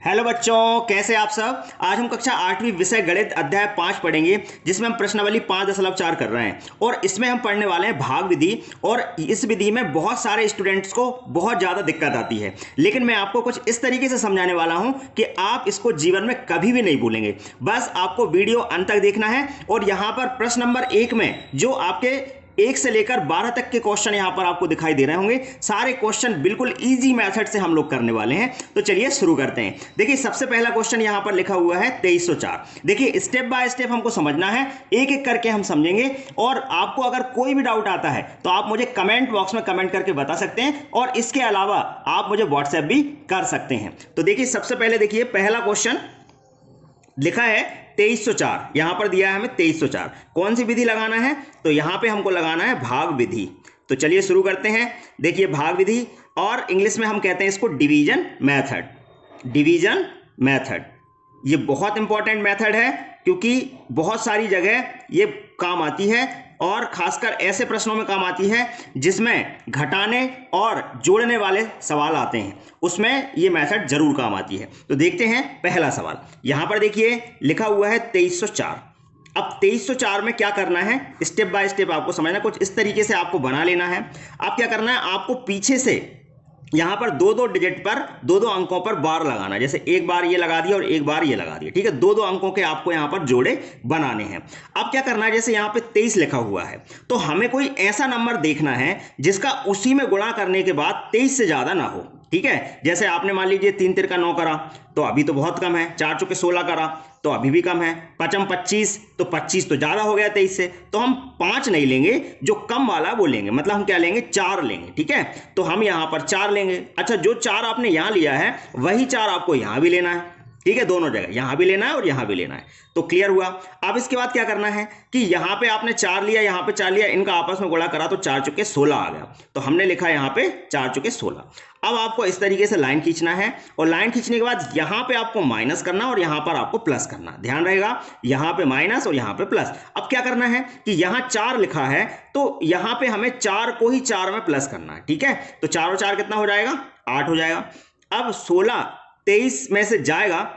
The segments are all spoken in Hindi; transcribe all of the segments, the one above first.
हेलो बच्चों, कैसे आप सब। आज हम कक्षा 8वीं विषय गणित अध्याय 5 पढ़ेंगे, जिसमें हम प्रश्नावली 5.4 कर रहे हैं और इसमें हम पढ़ने वाले हैं भाग विधि। और इस विधि में बहुत सारे स्टूडेंट्स को बहुत ज़्यादा दिक्कत आती है, लेकिन मैं आपको कुछ इस तरीके से समझाने वाला हूं कि आप इसको जीवन में कभी भी नहीं भूलेंगे। बस आपको वीडियो अंत तक देखना है। और यहां पर प्रश्न नंबर 1 में जो आपके 1 से लेकर 12 तक के क्वेश्चन यहां पर आपको दिखाई दे रहे होंगे, सारे क्वेश्चन बिल्कुल इजी मेथड से हम लोग करने वाले हैं। तो चलिए शुरू करते हैं। देखिए, सबसे पहला क्वेश्चन यहां पर लिखा हुआ है 2304। देखिए, स्टेप बाय स्टेप हमको समझना है, एक एक करके हम समझेंगे। और आपको अगर कोई भी डाउट आता है तो आप मुझे कमेंट बॉक्स में कमेंट करके बता सकते हैं, और इसके अलावा आप मुझे व्हाट्सएप भी कर सकते हैं। तो देखिए, सबसे पहले देखिए पहला क्वेश्चन लिखा है 2304। यहां पर दिया है हमें 2304। कौन सी विधि लगाना है? तो यहां पे हमको लगाना है भाग विधि। तो चलिए शुरू करते हैं। देखिए, भाग विधि, और इंग्लिश में हम कहते हैं इसको डिवीजन मेथड। डिवीजन मेथड ये बहुत इंपॉर्टेंट मेथड है, क्योंकि बहुत सारी जगह ये काम आती है, और खासकर ऐसे प्रश्नों में काम आती है जिसमें घटाने और जोड़ने वाले सवाल आते हैं, उसमें ये मेथड जरूर काम आती है। तो देखते हैं पहला सवाल। यहां पर देखिए लिखा हुआ है 2304। अब 2304 में क्या करना है, स्टेप बाय स्टेप आपको समझना। कुछ इस तरीके से आपको बना लेना है। आप क्या करना है, आपको पीछे से यहां पर दो दो डिजिट पर दो दो अंकों पर बार लगाना है। जैसे एक बार ये लगा दिया और एक बार ये लगा दिया, ठीक है। दो दो अंकों के आपको यहां पर जोड़े बनाने हैं। अब क्या करना है, जैसे यहां पे 23 लिखा हुआ है, तो हमें कोई ऐसा नंबर देखना है जिसका उसी में गुणा करने के बाद 23 से ज्यादा ना हो, ठीक है। जैसे आपने मान लीजिए 3 तिरका 9 करा तो अभी तो बहुत कम है, 4 चौके 16 करा तो अभी भी कम है, 5 25 तो 25 तो ज्यादा हो गया 23 से। तो हम 5 नहीं लेंगे, जो कम वाला वो लेंगे, मतलब हम क्या लेंगे, 4 लेंगे, ठीक है। तो हम यहां पर 4 लेंगे। अच्छा, जो 4 आपने यहां लिया है वही 4 आपको यहां भी लेना है, ठीक है। दोनों जगह यहां भी लेना है और यहां भी लेना है। तो क्लियर हुआ। अब इसके बाद क्या करना है कि यहां पे आपने 4 लिया, यहां पे 4 लिया, इनका आपस में गुणा करा तो 4 चौके 16 आ गया। तो हमने लिखा यहां पे 4 चौके 16। अब आपको इस तरीके से लाइन खींचना है, और लाइन खींचने के बाद यहां पे आपको माइनस करना और यहां पर आपको प्लस करना। ध्यान रहेगा, यहां पे माइनस और यहां पे प्लस। अब क्या करना है कि यहां 4 लिखा है, तो यहां पे हमें 4 को ही 4 में प्लस करना है, ठीक है। तो 4 और 4 कितना हो जाएगा, 8 हो जाएगा। अब 16 23 में से जाएगा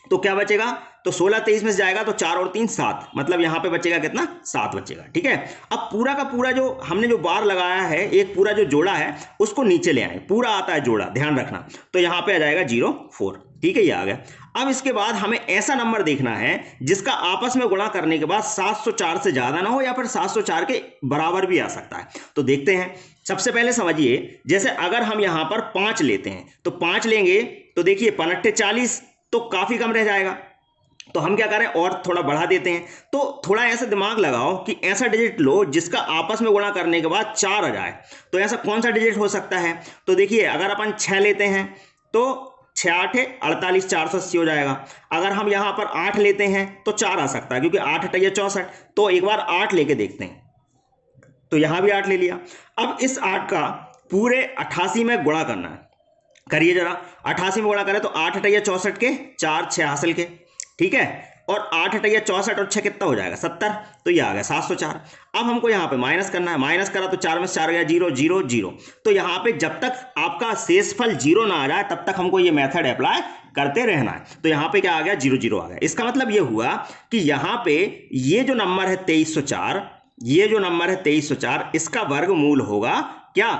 तो क्या बचेगा, तो 16 23 में से जाएगा तो 4 और 3 7, मतलब यहां पे बचेगा कितना, 7 बचेगा, ठीक है। अब पूरा का पूरा जो हमने जो बार लगाया है, एक पूरा जो जोड़ा है उसको नीचे ले आए, पूरा आता है जोड़ा, ध्यान रखना। तो यहां पे आ जाएगा 04, ठीक है, ये आ गया। अब इसके बाद हमें ऐसा नंबर देखना है जिसका आपस में गुणा करने के बाद 704 से ज्यादा ना हो, या फिर 704 के बराबर भी आ सकता है। तो देखते हैं। सबसे पहले समझिए, जैसे अगर हम यहां पर 5 लेते हैं, तो 5 लेंगे तो देखिए 5 40 तो काफी कम रह जाएगा। तो हम क्या करें, और थोड़ा बढ़ा देते हैं। तो थोड़ा ऐसा दिमाग लगाओ कि ऐसा डिजिट लो जिसका आपस में गुणा करने के बाद 4 आ जाए। तो ऐसा कौन सा डिजिट हो सकता है? तो देखिए, अगर अपन 6 लेते हैं तो 6 8 48, 480 हो जाएगा। अगर हम यहां पर 8 लेते हैं तो 4 आ सकता है, क्योंकि 8 8 64। तो एक बार 8 लेके देखते हैं, तो यहां भी 8 ले लिया। अब इस 8 का पूरे 88 में गुणा करना है। करिए जरा, 88 में गुणा करें तो 8 8 64 के 4 6 हासिल के, ठीक है। और 8 8 64 और 6 कितना हो जाएगा, 70। तो ये आ गया 704। अब हमको यहाँ पे माइनस करना है। माइनस करा तो 4 में से 4 गया 0 0 0। तो यहाँ पे जब तक आपका शेषफल 0 ना आ जाए तब तक हमको ये मेथड अप्लाई करते रहना है। तो यहाँ पे क्या आ गया, 0 0 आ गया। इसका मतलब ये हुआ कि यहाँ पे ये जो नंबर है 2304, ये जो नंबर है 2304, इसका वर्गमूल होगा क्या,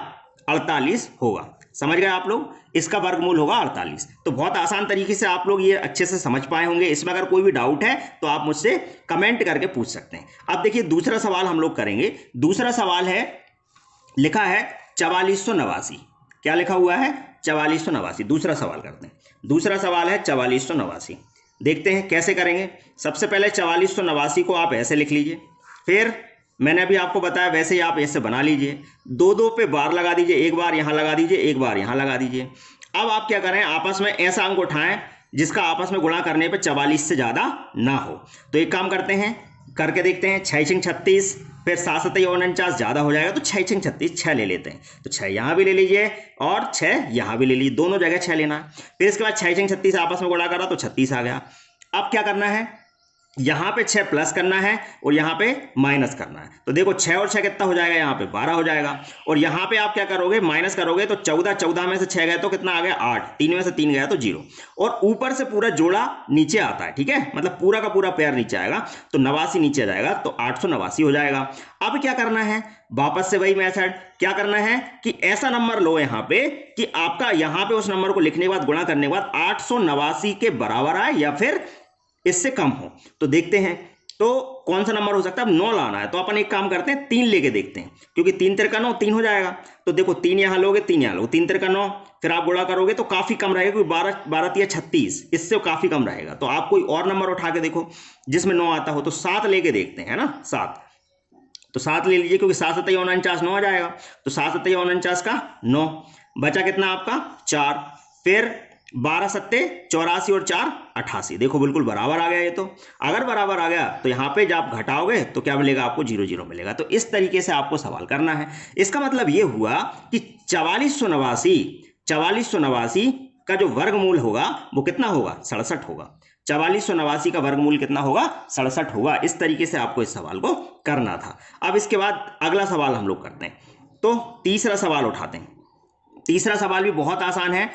48 होगा। समझ गए आप लोग, इसका वर्गमूल होगा 48। तो बहुत आसान तरीके से आप लोग ये अच्छे से समझ पाए होंगे। इसमें अगर कोई भी डाउट है तो आप मुझसे कमेंट करके पूछ सकते हैं। अब देखिए, दूसरा सवाल हम लोग करेंगे। दूसरा सवाल है, लिखा है 4489। क्या लिखा हुआ है, 4489। दूसरा सवाल करते हैं। दूसरा सवाल है 4489। देखते हैं कैसे करेंगे। सबसे पहले 4489 को आप ऐसे लिख लीजिए, फिर मैंने अभी आपको बताया वैसे ही आप ऐसे बना लीजिए। दो दो पे बार लगा दीजिए, एक बार यहां लगा दीजिए, एक बार यहां लगा दीजिए। अब आप क्या करें, आपस में ऐसा अंक उठाएं जिसका आपस में गुणा करने पे 44 से ज्यादा ना हो। तो एक काम करते हैं, करके देखते हैं। 6 6 36, फिर 7 7 49, ज्यादा हो जाएगा तो 6 6 36, 6 ले लेते हैं। तो 6 यहां भी ले लीजिए और 6 यहां भी ले लीजिए, दोनों जगह 6 लेना है। फिर इसके बाद 6 6 36 आपस में गुणा करा तो 36 आ गया। अब क्या करना है, यहाँ पे 6 प्लस करना है और यहाँ पे माइनस करना है। तो देखो 6 और 6 कितना हो जाएगा, यहाँ पे 12 हो जाएगा। और यहाँ पे आप क्या करोगे, माइनस करोगे तो 14, 14 में से 6 गए तो कितना आ गया 8, 3 में से 3 गया तो 0। और ऊपर से पूरा जोड़ा नीचे आता है, ठीक है, मतलब पूरा का पूरा पेयर नीचे आएगा, तो 89 नीचे आ जाएगा, तो 889 हो जाएगा। अब क्या करना है, वापस से वही मेथड, क्या करना है कि ऐसा नंबर लो यहाँ पे कि आपका यहाँ पे उस नंबर को लिखने के बाद गुणा करने के बाद 889 के बराबर आए या फिर इससे कम हो। तो देखते हैं तो कौन सा नंबर हो सकता है। अब 9 लाना है तो अपन एक काम करते हैं, 3 लेके देखते हैं, क्योंकि 3 तिरका 9, 3 हो जाएगा। तो देखो 3 यहां लोगे, 3 यहां लोगे, 3 तिरका 9, फिर आप गुणा करोगे तो काफी कम रहेगा, क्योंकि 12 12 तिया 36, इससे काफी कम रहेगा। तो आप कोई और नंबर उठा के देखो जिसमें 9 आता हो। तो 7 लेके देखते हैं, है ना, 7। तो 7 ले लीजिए, क्योंकि 7 7 49, 9 आ जाएगा। तो 7 7 49 का 9 बचा, कितना आपका 4। फिर 12 7 84 और 4 88। देखो बिल्कुल बराबर आ गया ये। तो अगर बराबर आ गया तो यहाँ पे जब आप घटाओगे तो क्या मिलेगा आपको, 0 0 मिलेगा। तो इस तरीके से आपको सवाल करना है। इसका मतलब ये हुआ कि 4489 का जो वर्गमूल होगा वो कितना होगा, 67 होगा। 4489 का वर्गमूल कितना होगा, 67 होगा। इस तरीके से आपको इस सवाल को करना था। अब इसके बाद अगला सवाल हम लोग करते हैं। तो तीसरा सवाल उठाते हैं। तीसरा सवाल भी बहुत आसान है।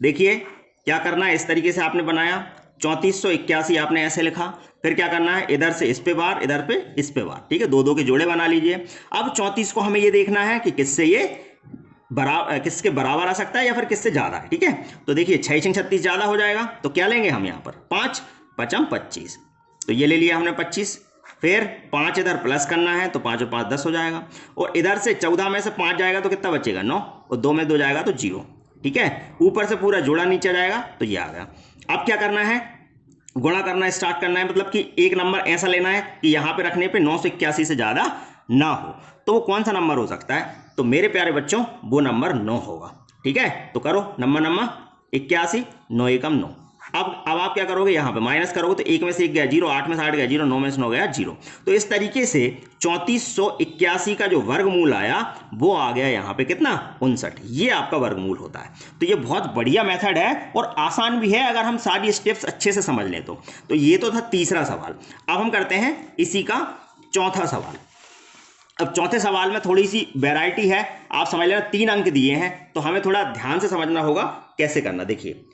देखिए क्या करना है, इस तरीके से आपने बनाया, 3481 आपने ऐसे लिखा। फिर क्या करना है, इधर से इस पे बार, इधर पे इस पे बार, ठीक है, दो दो के जोड़े बना लीजिए। अब 34 को हमें ये देखना है कि किससे ये किसके बराबर आ सकता है या फिर किससे ज्यादा है, ठीक है। तो देखिए 6 6 36 ज्यादा हो जाएगा, तो क्या लेंगे हम यहाँ पर 5 5 25, तो ये ले लिया हमने 25। फिर 5 इधर प्लस करना है, तो 5 और 5 10 हो जाएगा। और इधर से 14 में से 5 जाएगा तो कितना बचेगा 9, और 2 में 2 जाएगा तो 0, ठीक है। ऊपर से पूरा जोड़ा नीचे जाएगा तो ये आ गया। अब क्या करना है, गुणा करना स्टार्ट करना है, मतलब कि एक नंबर ऐसा लेना है कि यहाँ पे रखने पे 981 से ज्यादा ना हो। तो वो कौन सा नंबर हो सकता है, तो मेरे प्यारे बच्चों वो नंबर 9 होगा, ठीक है। तो करो नंबर 81, 9 एकम 9। अब आप क्या करोगे, यहाँ पे माइनस करोगे तो 1 में से 1 गया 0, 8 में से 8 गया 0, 9 में से 9 गया 0। तो इस तरीके से 3481 का जो वर्गमूल आया वो आ गया यहाँ पे कितना, 59। ये आपका वर्गमूल होता है। तो ये बहुत बढ़िया मेथड है और आसान भी है अगर हम सारी स्टेप्स अच्छे से समझ लें तो ये तो था तीसरा सवाल। अब हम करते हैं इसी का चौथा सवाल। अब चौथे सवाल में थोड़ी सी वैरायटी है, आप समझ लेना 3 अंक दिए हैं, तो हमें थोड़ा ध्यान से समझना होगा कैसे करना। देखिए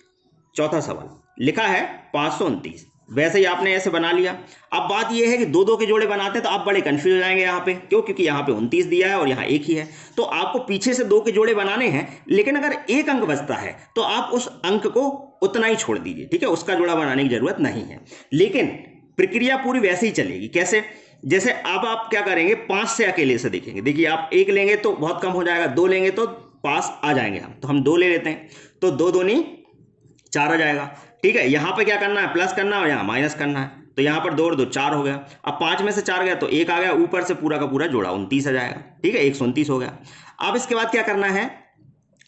चौथा सवाल लिखा है 529, वैसे ही आपने ऐसे बना लिया। अब बात यह है कि दो दो के जोड़े बनाते हैं तो आप बड़े कंफ्यूज हो जाएंगे यहाँ पे, क्यों, क्योंकि यहाँ पे 29 दिया है और यहाँ 1 ही है। तो आपको पीछे से 2 के जोड़े बनाने हैं, लेकिन अगर 1 अंक बचता है तो आप उस अंक को उतना ही छोड़ दीजिए, ठीक है, उसका जोड़ा बनाने की जरूरत नहीं है। लेकिन प्रक्रिया पूरी वैसे ही चलेगी। कैसे, जैसे अब आप क्या करेंगे, 5 से अकेले से देखेंगे। देखिए आप 1 लेंगे तो बहुत कम हो जाएगा, 2 लेंगे तो पास आ जाएंगे हम, तो हम 2 ले लेते हैं, तो 2 दूनी 4 आ जाएगा, ठीक है। यहां पे क्या करना है, प्लस करना है और यहां माइनस करना है, तो यहां पर 2 और 2 4 हो गया। अब 5 में से 4 गया तो 1 आ गया, ऊपर से पूरा का पूरा जोड़ा 29 आ जाएगा, ठीक है, 129 हो गया। अब इसके बाद क्या करना है,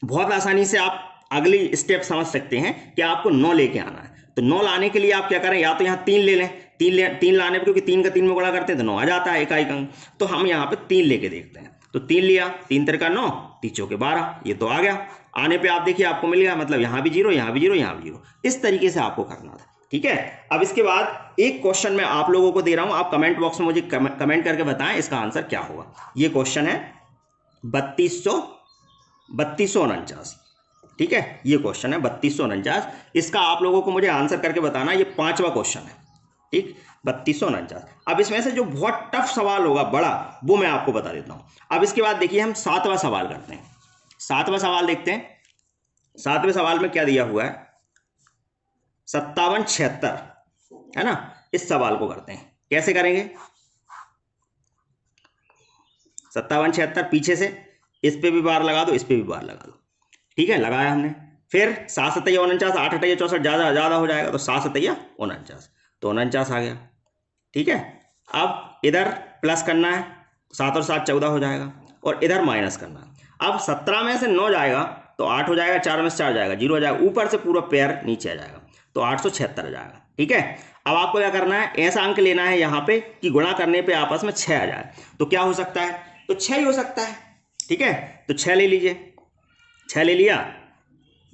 बहुत आसानी से आप अगली स्टेप समझ सकते हैं कि आपको 9 लेके आना है। तो 9 लाने के लिए आप क्या करें, या तो यहाँ 3 ले लें, 3 लाने पर, क्योंकि 3 का 3 में गुणा करते हैं तो 9 आ जाता है इकाई अंक। तो हम यहाँ पे 3 लेके देखते हैं। तो 3 लिया, 3 तिरका 9, 3 चौके 12, ये तो आ गया। आने पे आप देखिए आपको मिल गया, मतलब यहाँ भी 0, यहाँ भी 0, यहाँ भी 0। इस तरीके से आपको करना था, ठीक है। अब इसके बाद एक क्वेश्चन मैं आप लोगों को दे रहा हूं, आप कमेंट बॉक्स में मुझे कमेंट करके बताएं इसका आंसर क्या होगा। ये क्वेश्चन है 3249, ठीक है, ये क्वेश्चन है 3249। इसका आप लोगों को मुझे आंसर करके बताना, ये 5वां क्वेश्चन है, ठीक, 3249। अब इसमें से जो बहुत टफ सवाल होगा बड़ा, वो मैं आपको बता देता हूं। अब इसके बाद देखिए हम 7वां सवाल करते हैं। 7वां सवाल देखते हैं। 7वें सवाल में क्या दिया हुआ है, 5776, है ना। इस सवाल को करते हैं, कैसे करेंगे, 5776 पीछे से इस पे भी बार लगा दो, इस पे भी बार लगा दो, ठीक है, लगाया हमने। फिर 7 7 49, 8 8 64, ज्यादा हो जाएगा, तो 7 7 49, तो 49 आ गया, ठीक है। अब इधर प्लस करना है, 7 और 7 14 हो जाएगा, और इधर माइनस करना है। अब 17 में से 9 जाएगा तो 8 हो जाएगा, 4 में से 4 जाएगा 0 हो जाएगा, ऊपर से पूरा पेयर नीचे आ जाएगा, तो 876 आ जाएगा, ठीक है। अब आपको क्या करना है, ऐसा अंक लेना है यहाँ पे कि गुणा करने पे आपस में 6 आ जाए। तो क्या हो सकता है, तो 6 ही हो सकता है, ठीक है। तो 6 ले लीजिए, 6 ले लिया,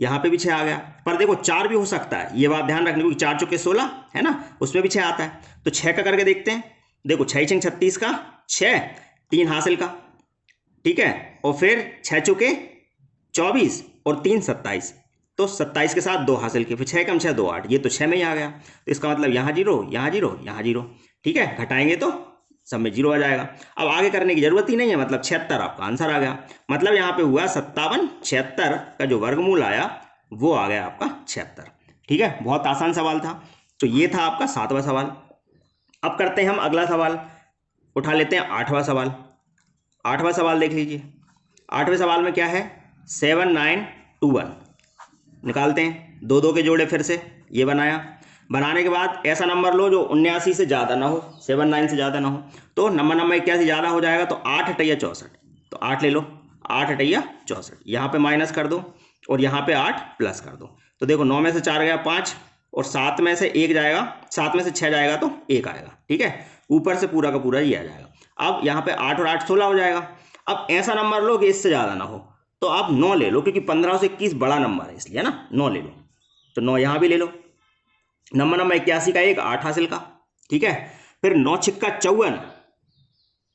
यहाँ पे भी 6 आ गया, पर देखो 4 भी हो सकता है, ये बात ध्यान रखनी, क्योंकि 4 चौके 16 है ना, उसमें भी 6 आता है। तो 6 का करके देखते हैं। देखो 6 छंग 36 का 6, 3 हासिल का, ठीक है, और फिर 6 चौके 24 और 3 27, तो 27 के साथ 2 हासिल के, फिर 6 कम 6 2 8, ये तो 6 में ही आ गया। तो इसका मतलब यहाँ 0 यहाँ 0 यहाँ 0, ठीक है, घटाएंगे तो सब में 0 आ जाएगा। अब आगे करने की जरूरत ही नहीं है, मतलब 76 आपका आंसर आ गया। मतलब यहाँ पे हुआ 57, 76 का जो वर्गमूल आया वो आ गया आपका 76, ठीक है। बहुत आसान सवाल था। तो ये था आपका 7वां सवाल। अब करते हैं हम अगला सवाल, उठा लेते हैं 8वां सवाल। 8वां सवाल देख लीजिए। 8वें सवाल में क्या है, 7921 निकालते हैं। 2 2 के जोड़े फिर से ये बनाया, बनाने के बाद ऐसा नंबर लो जो 79 से ज़्यादा ना हो, 79 से ज़्यादा ना हो। तो नंबर 81 ज़्यादा हो जाएगा, तो 8 अटैया 64, तो 8 ले लो, 8 अटैया 64, यहाँ पे माइनस कर दो और यहाँ पे 8 प्लस कर दो। तो देखो 9 में से 4 गया 5, और 7 में से 1 जाएगा, 7 में से 6 जाएगा तो 1 आएगा, ठीक है। ऊपर से पूरा का पूरा ये आ जाएगा। अब यहाँ पे 8 और 8 16 हो जाएगा। अब ऐसा नंबर लो कि इससे ज़्यादा ना हो, तो आप 9 ले लो, क्योंकि 15 से 21 बड़ा नंबर है इसलिए, है ना, 9 ले लो। तो 9 यहाँ भी ले लो। नंबर 81 का 1 8 हासिल का, ठीक है। फिर 9 छिक्का 54,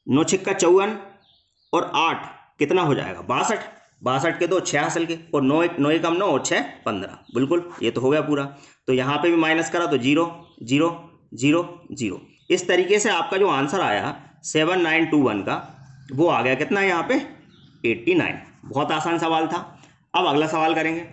9 छिक्का 54 और 8 कितना हो जाएगा 62, 62 के 2 6 हासिल के, और 9 9 कम 9 और 6 15, बिल्कुल ये तो हो गया पूरा। तो यहाँ पे भी माइनस करा तो 0 0 0 0। इस तरीके से आपका जो आंसर आया 7921 का, वो आ गया कितना यहाँ पे 89। बहुत आसान सवाल था। अब अगला सवाल करेंगे।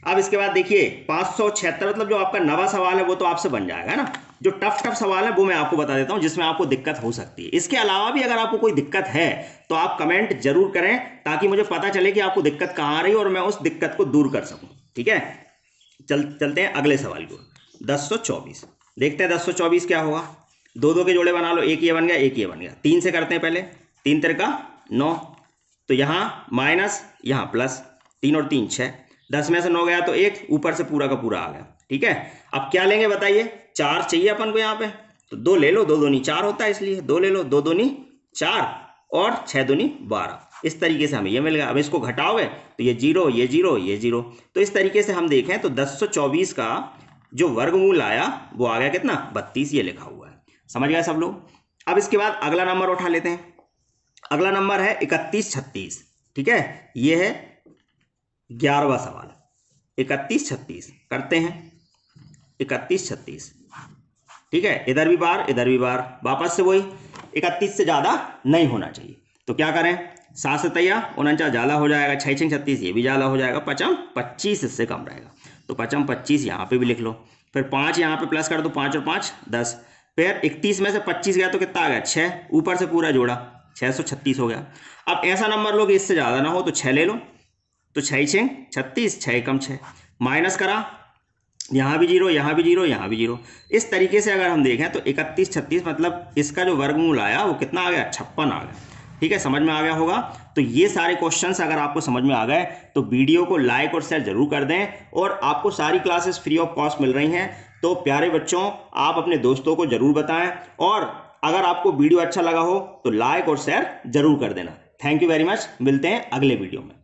अब इसके बाद देखिए 576, मतलब जो आपका नवा सवाल है वो तो आपसे बन जाएगा, है ना। जो टफ सवाल है वो मैं आपको बता देता हूं, जिसमें आपको दिक्कत हो सकती है। इसके अलावा भी अगर आपको कोई दिक्कत है तो आप कमेंट जरूर करें, ताकि मुझे पता चले कि आपको दिक्कत कहाँ आ रही है और मैं उस दिक्कत को दूर कर सकूं, ठीक है। चलते हैं अगले सवाल को। 1024 देखते हैं 1024 क्या होगा। 2 2 के जोड़े बना लो, एक ये बन गया, एक ये बन गया। 3 से करते हैं पहले, 3 3 का 9, तो यहाँ माइनस यहाँ प्लस, 3 और 3 6, 10 में से 9 गया तो 1, ऊपर से पूरा का पूरा आ गया, ठीक है। अब क्या लेंगे बताइए, 4 चाहिए अपन को यहाँ पे, तो 2 ले लो, 2 दूनी 4 होता है इसलिए 2 ले लो, 2 दूनी 4 और 6 दूनी 12। इस तरीके से हमें ये मिल गया। अब इसको घटाओगे तो ये 0 ये 0 ये 0। तो इस तरीके से हम देखें तो 1024 का जो वर्गमूल आया वो आ गया कितना 32, ये लिखा हुआ है। समझ गए सब लोग। अब इसके बाद अगला नंबर उठा लेते हैं। अगला नंबर है 3136, ठीक है। ये है 11वां सवाल। 3136 करते हैं, 3136, ठीक है। इधर भी बार इधर भी बार, वापस से वही 31 से ज्यादा नहीं होना चाहिए। तो क्या करें, 7 से तैया 49 ज्यादा हो जाएगा, 6 6 36 ये भी ज्यादा हो जाएगा, 5 25 इससे कम रहेगा, तो 5 25 यहाँ पे भी लिख लो। फिर 5 यहाँ पे प्लस कर दो, 5 और 5 10। फिर 31 में से 25 गया तो कितना आ गया 6, ऊपर से पूरा जोड़ा 636 हो गया। अब ऐसा नंबर लो कि इससे ज्यादा ना हो, तो 6 ले लो, तो 6 6 36, 6 कम 6, माइनस करा, यहाँ भी 0 यहाँ भी 0 यहाँ भी 0। इस तरीके से अगर हम देखें तो 31 36 मतलब इसका जो वर्गमूल आया वो कितना आ गया 56 आ गया, ठीक है। समझ में आ गया होगा। तो ये सारे क्वेश्चंस अगर आपको समझ में आ गए तो वीडियो को लाइक और शेयर जरूर कर दें। और आपको सारी क्लासेस फ्री ऑफ कॉस्ट मिल रही हैं, तो प्यारे बच्चों आप अपने दोस्तों को जरूर बताएं, और अगर आपको वीडियो अच्छा लगा हो तो लाइक और शेयर जरूर कर देना। थैंक यू वेरी मच, मिलते हैं अगले वीडियो में।